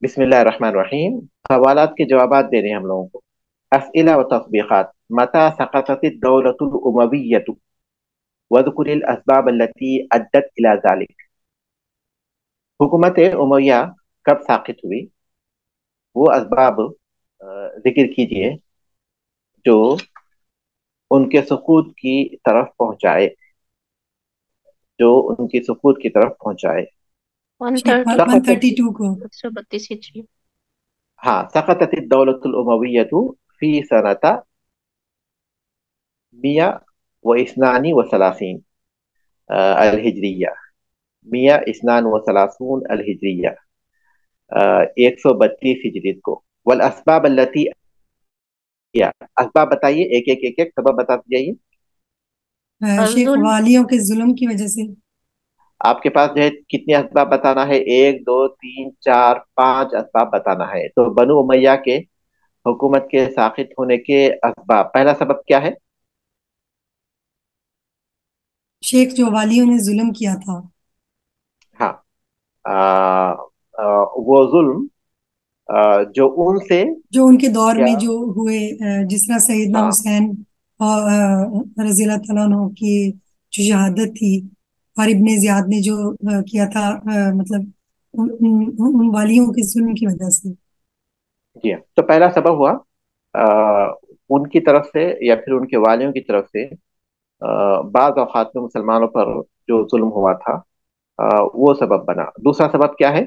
بسم اللہ الرحمن الرحیم. سوالات کے جوابات دے رہے ہیں ہم لوگوں کو. اسئلہ و تطبیقات. متى سقطت الدولة الأموية واذكر الأسباب التي أدت إلى ذلك. حکومت امیہ کب ساقط ہوئی، وہ اسباب ذکر کیجئے جو ان کے سقوط کی طرف پہنچائے. جو ان کی سقوط کی طرف پہنچائے. شیخ سقطت 132 کو 132 ہجری. ہاں سقطت الدولة الأموية في سنة 132 الہجریہ. 132 الہجریہ 132 ہجری کو. والاسباب التي اسباب بتائیے، ایک ایک ایک ایک سبب بتاتے جائیے. شیخ ظلم. والیوں کے ظلم کی وجہ سے آپ کے پاس جو ہے کتنے اسباب بتانا ہے؟ 1 2 3 4 5 اسباب بتانا ہے. تو بنو امیہ کے حکومت کے ساقط ہونے کے اسباب. پہلا سبب کیا ہے؟ شیخ جو والیوں نے ظلم کیا تھا. ہاں وہ ظلم جو ان سے جو ان کے دور کیا. میں جو ہوئے، جس طرح سیدنا ہاں حسین اور رضی اللہ تعالیٰ عنہ کی جو شہادت تھی، اور ابن زیاد نے جو کیا تھا، مطلب ان والیوں کے ظلم کی وجہ سے. جی ہاں. تو پہلا سبب ہوا ان کی طرف سے یا پھر ان کے والیوں کی طرف سے بعض اوقات میں مسلمانوں پر جو ظلم ہوا تھا وہ سبب بنا. دوسرا سبب کیا ہے؟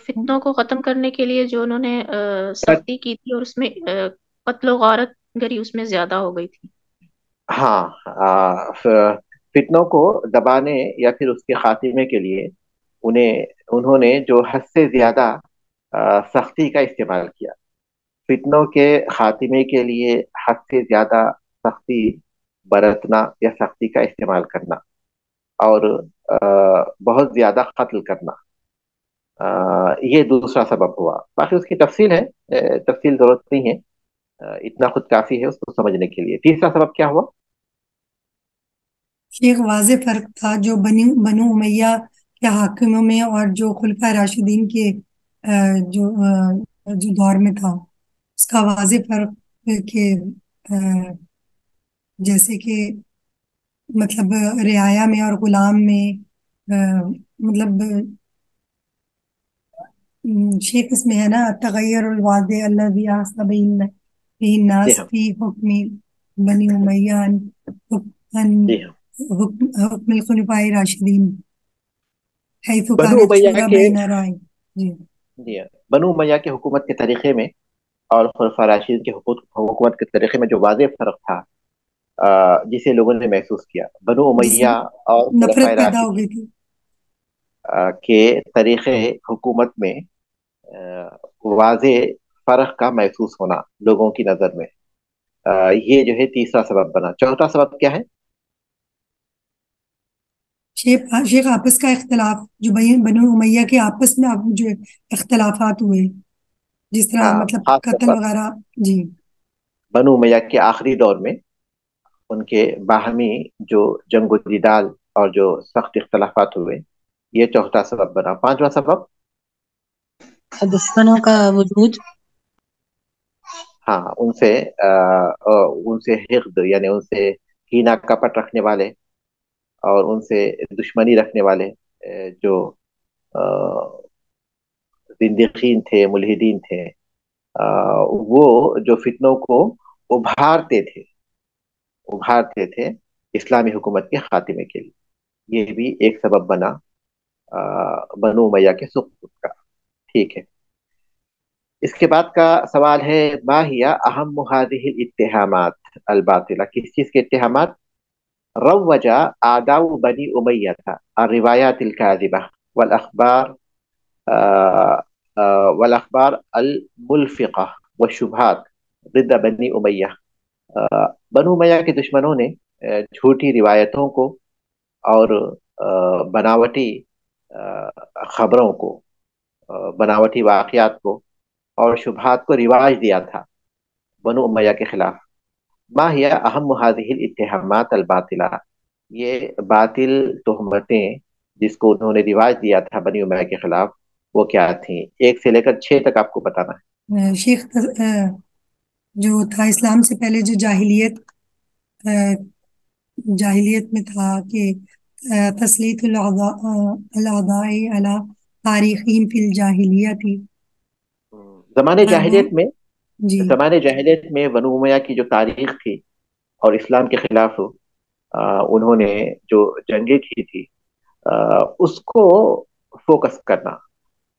فتنوں کو ختم کرنے کے لیے جو انہوں نے سختی کی تھی، اور اس میں قتل و غارت گری اس میں زیادہ ہو گئی تھی. ہاں فتنوں کو دبانے یا پھر اس کے خاتمے کے لیے انہوں نے جو حد سے زیادہ سختی کا استعمال کیا. فتنوں کے خاتمے کے لیے حد سے زیادہ سختی برتنا یا سختی کا استعمال کرنا، اور بہت زیادہ قتل کرنا، یہ دوسرا سبب ہوا. باقی اس کی تفصیل ہے، تفصیل ضرورت نہیں ہے، اتنا خود کافی ہے اس کو سمجھنے کے لیے. تیسرا سبب کیا ہوا؟ شیخ واضح فرق تھا جو بنو امیہ کے حاکموں میں اور جو خلفۂ راشدین کے جو دور میں تھا، اس کا واضح فرق کہ جیسے کہ مطلب رعایا میں اور غلام میں، مطلب شیخ اس میں ہے نا، تغیر الواضح الذی احس به جی الناس ہاں. فی حکم بنی امیہ جی ہاں. حکم الخلفاء راشدین حیث بنو کانت امیہ شورا کے بین رائے. جی جی ہاں. بنو امیہ کے حکومت کے طریقے میں اور خلفاء راشدین کے حکومت کے طریقے میں جو واضح فرق تھا جسے لوگوں نے محسوس کیا. بنو جس سے امیہ اور خلفاء نفرت پیدا ہو راشدین گئی تھی. کے طریقے حکومت میں واضح فرق کا محسوس ہونا لوگوں کی نظر میں، یہ جو ہے تیسرا سبب بنا. چوتھا سبب کیا ہے؟ شیخ آپس کا اختلاف، جو بنو امیہ کے آپس میں جو اختلافات ہوئے، جس طرح ہاں مطلب خاص طور قتل پر وغیرہ. جی بنو امیہ کے آخری دور میں ان کے باہمی جو جنگ و جدال اور جو سخت اختلافات ہوئے، یہ چوتھا سبب بنا. پانچواں سبب. دشمنوں کا وجود. ہاں ان سے حقد یعنی ان سے کینہ کپٹ رکھنے والے اور ان سے دشمنی رکھنے والے جو زندقین تھے، ملحدین تھے، وہ جو فتنوں کو ابھارتے تھے اسلامی حکومت کے خاتمے کے لیے. یہ بھی ایک سبب بنا بنو امیہ کے سقوط کا. ٹھیک ہے. اس کے بعد کا سوال ہے ما ہی اہم هذه الاتهامات الباطلہ. کس چیز کے اتہامات؟ روج اعداء بنی امیہ الروایات الكاذبہ والاخبار الملفقہ والشبہات ضد بنی امیہ. بنو امیہ کے دشمنوں نے جھوٹی روایتوں کو اور بناوٹی خبروں کو، بناوٹی واقعات کو اور شبہات کو رواج دیا تھا بنو امیہ کے خلاف. ما ہی اہم هذه الاتهامات الباطلہ. یہ باطل تہمتیں جس کو انہوں نے رواج دیا تھا بنی امیہ کے خلاف، وہ کیا تھیں؟ 1 سے لے کر 6 تک آپ کو بتانا ہے۔ شیخ جو تھا اسلام سے پہلے جو جاہلیت میں تھا کہ تسلیط الاعداء علی تاریخیم فی الجاہلیہ تھی، زمانے عربوں جاہلیت میں جی زمانے جاہلیت میں بنو امیہ کی جو تاریخ تھی اور اسلام کے خلاف انہوں نے جو جنگیں کی تھی، اس کو فوکس کرنا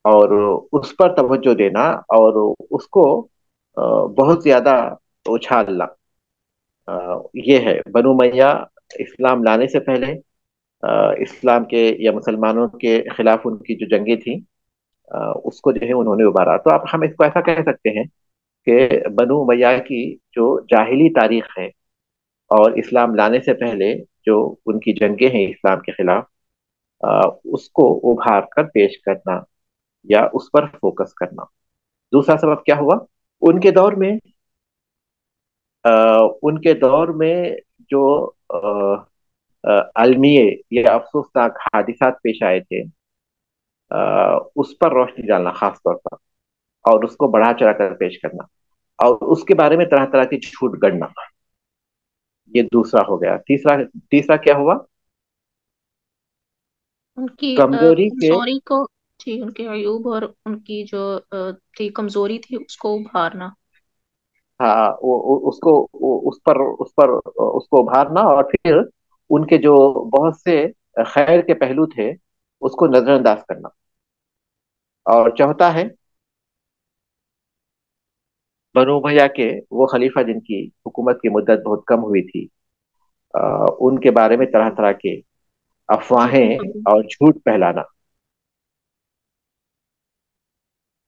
اور اس پر توجہ دینا اور اس کو بہت زیادہ اچھالنا، یہ ہے بنو امیہ اسلام لانے سے پہلے اسلام کے یا مسلمانوں کے خلاف ان کی جو جنگیں تھیں، اس کو جو ہے انہوں نے ابھارا۔ تو اب ہم اس کو ایسا کہہ سکتے ہیں کہ بنو امیہ کی جو جاہلی تاریخ ہے اور اسلام لانے سے پہلے جو ان کی جنگیں ہیں اسلام کے خلاف، اس کو ابھار کر پیش کرنا یا اس پر فوکس کرنا۔ دوسرا سبب کیا ہوا؟ ان کے دور میں ان کے دور میں جو المیے یا افسوسناک حادثات پیش آئے تھے، اس پر روشنی ڈالنا خاص طور پر، اور اس کو بڑھا چڑھا کر پیش کرنا، اور اس کے بارے میں طرح طرح کی جھوٹ گڑنا، یہ دوسرا ہو گیا۔ تیسرا کیا ہوا؟ ان کی کمزوری کے کمزوری کو، جی ان کے عیوب اور ان کی جو تھی کمزوری تھی اس کو ابھارنا۔ ہاں اس کو ابھارنا، اور پھر ان کے جو بہت سے خیر کے پہلو تھے اس کو نظر انداز کرنا۔ اور چوتھا ہے بنو امیہ کے وہ خلیفہ جن کی حکومت کی مدت بہت کم ہوئی تھی، ان کے بارے میں طرح طرح کے افواہیں جھوٹی خبریں۔ اور جھوٹ پھیلانا۔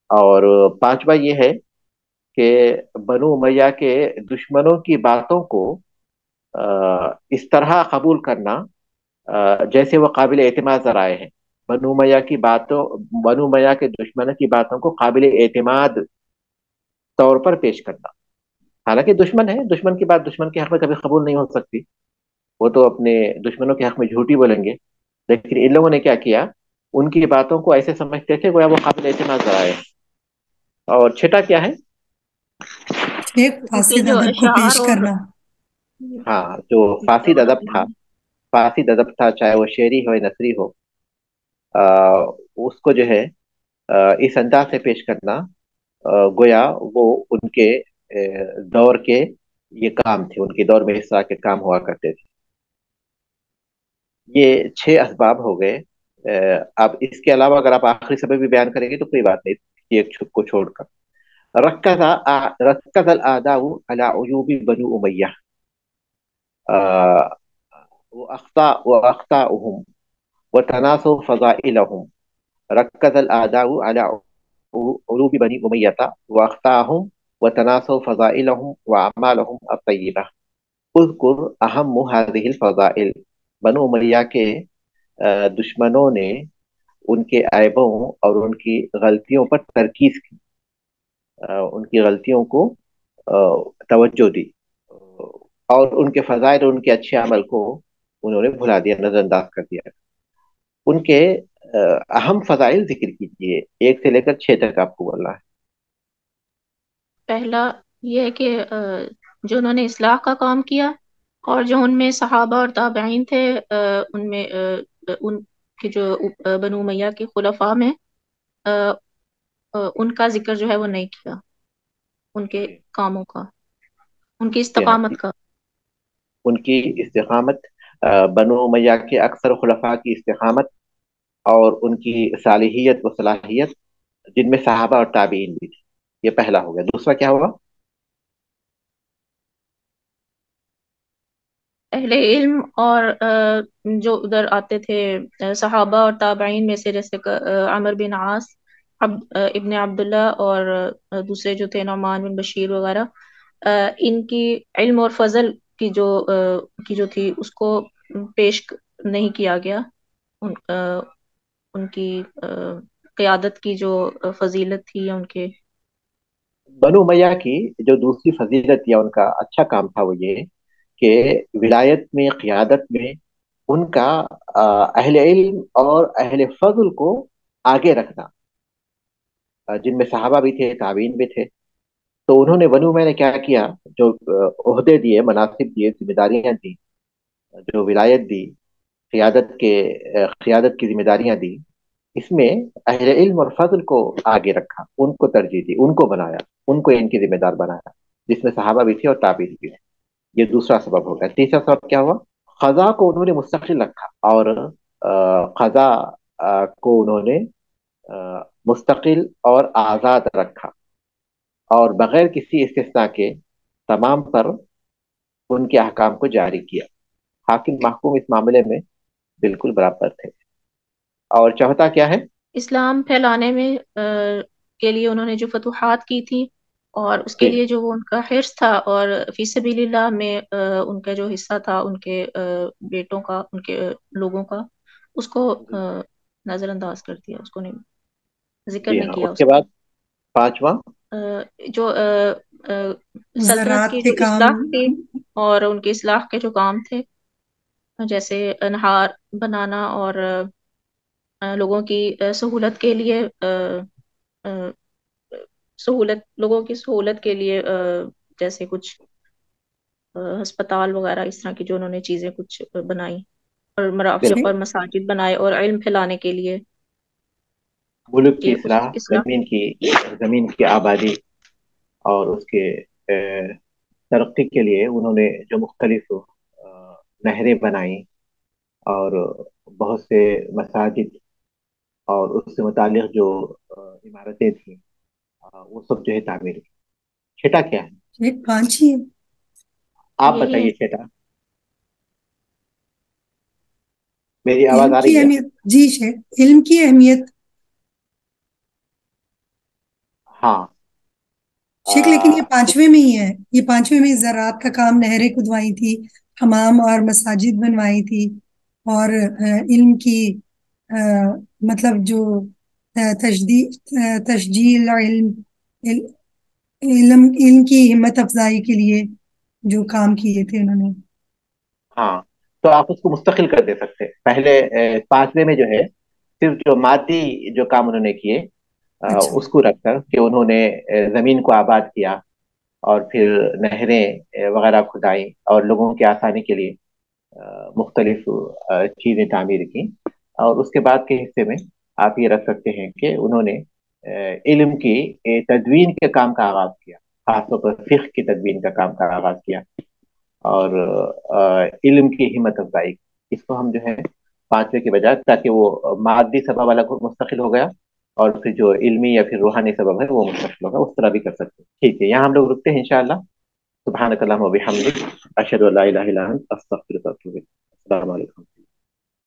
اور پانچواں یہ ہے کہ بنو امیہ کے دشمنوں کی باتوں کو اس طرح قبول کرنا جیسے وہ قابل اعتماد ذرائع ہیں۔ بنو امیہ کے دشمنوں کی باتوں کو قابل اعتماد طور پر پیش کرنا، حالانکہ دشمن ہے، دشمن کی بات دشمن کے حق میں کبھی قبول نہیں ہو سکتی، وہ تو اپنے دشمنوں کے حق میں جھوٹی بولیں گے، لیکن ان لوگوں نے کیا کیا؟ ان کی باتوں کو ایسے سمجھتے تھے گویا وہ قابل اعتماد ذرائع ہے۔ اور چھٹا کیا ہے؟ شیخ ان کے فاسد جو ادب کو اشعار پیش اور کرنا۔ ہاں، جو فاسد ادب تھا، چاہے وہ شعری ہو یا نثری ہو، اس کو جو ہے اس انداز سے پیش کرنا گویا وہ ان کے دور کے یہ کام تھے، ان کے دور میں اس طرح کے کام ہوا کرتے تھے۔ یہ 6 اسباب ہو گئے۔ اب اس کے علاوہ اگر آپ آخری سبب بھی بیان کریں گے تو کوئی بات نہیں، ایک چھپ کو چھوڑ کر۔ رکز رکز الاعداء على عیوب بنو امیہ واخطاؤهم وتناسوا فضائلهم۔ ركز الاعداء على عروب بني امیہ واخطاهم وتناسوا فضائلهم واعمالهم الطیبہ۔ اذکر اہم هذه الفضائل۔ بنو امیہ کے دشمنوں نے ان کے عیبوں اور ان کی غلطیوں پر ترکیز کی، ان کی غلطیوں کو توجہ دی، اور ان کے فضائل اور ان کے اچھے عمل کو انہوں نے بھلا دیا، نظر انداز کر دیا۔ ان کے اہم فضائل ذکر کیجیے، 1 سے لے کر 6 تک آپ کو بولنا ہے۔ پہلا یہ ہے کہ جو انہوں نے اصلاح کا کام کیا، اور جو ان میں صحابہ اور تابعین تھے، ان میں ان کے جو بنو امیہ کے خلفاء میں ان کا ذکر جو ہے وہ نہیں کیا، ان کے جی کاموں کا، ان کی جی ہاں، استقامت کا۔ ان کی استقامت، بنو امیہ کے اکثر خلفاء کی استقامت اور ان کی صالحیت و صلاحیت، جن میں صحابہ اور تابعین بھی تھے، یہ پہلا ہو گیا۔ دوسرا کیا ہوگا؟ اہل علم اور جو ادھر آتے تھے صحابہ اور تابعین میں سے، جیسے عمر بن عاص، ابن عبداللہ، اور دوسرے جو تھے نعمان بن بشیر وغیرہ، ان کی علم اور فضل کی جو تھی اس کو پیش نہیں کیا گیا، ان کی قیادت کی جو فضیلت تھی یا ان کے۔ بنو امیہ کی جو دوسری فضیلت یا ان کا اچھا کام تھا وہ یہ کہ ولایت میں، قیادت میں ان کا اہل علم اور اہل فضل کو آگے رکھنا، جن میں صحابہ بھی تھے، تابعین بھی تھے. تو انہوں نے بنو میں نے کیا کیا، جو عہدے دیے، مناصب دیے، ذمہ داریاں دی، جو ولایت دی، قیادت کی ذمہ داریاں دی، اس میں اہل علم اور فضل کو آگے رکھا، ان کو ترجیح دی، ان کو بنایا، ان کو ان کی ذمہ دار بنایا، جس میں صحابہ بھی تھے اور تابعین بھی تھے. یہ دوسرا سبب ہو گیا. تیسرا سبب کیا ہوا؟ قضا کو انہوں نے مستقل رکھا، اور قضا کو انہوں نے مستقل اور آزاد رکھا، اور بغیر کسی استثناء کے تمام پر ان کے احکام کو جاری کیا. حاکم محکوم اس معاملے میں بالکل برابر تھے. اور چوتھا کیا ہے؟ اسلام پھیلانے میں کے لیے انہوں نے جو فتوحات کی تھی، اور اس کے جی لیے جو وہ ان کا حرص تھا، اور فی سبیل اللہ میں ان کا جو حصہ تھا، ان کے بیٹوں کا، ان کے لوگوں کا، اس کو جی نظر انداز کر دیا، اس کو نہیں، ذکر جی نہیں ہاں. کیا اس اس کے کا. بعد پانچواں، جو سلطنت زراعت کی کے جو کام. اصلاح تھی، اور ان کے اصلاح کے جو کام تھے، جیسے انہار بنانا، اور لوگوں کی سہولت کے لیے، لوگوں کی سہولت کے لیے، جیسے کچھ ہسپتال وغیرہ اس طرح کی جو انہوں نے چیزیں کچھ بنائی، اور مرافق بالکل. اور مساجد بنائے، اور علم پھیلانے کے لیے ملک کی یہ اس اصلاح، اصلاح. زمین کی آبادی اور اس کے ترقی کے لیے انہوں نے جو مختلف نہریں بنائیں، اور بہت سے مساجد اور اس سے متعلق جو عمارتیں تھیں، وہ سب جو ہے تعمیر کی. چھٹا کیا ہے؟ ایک پانچ ہی ہے. آپ یہی ہے. بتائیے چھٹا. میری آواز علم آ کی رہی ہے؟ اہمیت. جی شیخ، علم کی اہمیت. ہاں. شیخ لیکن یہ آ، پانچویں میں ہی ہے. یہ پانچویں میں زراعت کا کام، نہریں کھدوائی تھی، حمام اور مساجد بنوائی تھی، اور علم کی مطلب جو تشجیل علم، علم کی ہمت افزائی کے لیے جو کام کیے تھے انہوں نے. ہاں. تو آپ اس کو مستقل کر دے سکتے. پہلے پانچویں میں جو ہے صرف جو مادی جو کام انہوں نے کیے، اچھا. اس کو رکھ کر کہ انہوں نے زمین کو آباد کیا، اور پھر نہریں وغیرہ کھدائی، اور لوگوں کی آسانی کے لیے مختلف چیزیں تعمیر کی. اور اس کے بعد کے حصے میں آپ یہ رکھ سکتے ہیں کہ انہوں نے علم کی تدوین کے کام کا آغاز کیا، خاص طور پر فقہ کی تدوین کا کام کا آغاز کیا، اور علم کی ہمت افزائی. اس کو ہم جو ہے پانچویں کے بجائے، تاکہ وہ مادی سبب الگ مستقل ہو گیا، اور پھر جو علمی یا پھر روحانی سبب ہے وہ مستقل ہوگا، اس طرح بھی کر سکتے ہیں. ٹھیک ہے، یہاں ہم لوگ رکتے ہیں انشاءاللہ. سبحانک اللہم و بحمدک، اشہد ان لا الہ الا انت، استغفرک و اتوب الیک. السلام علیکم.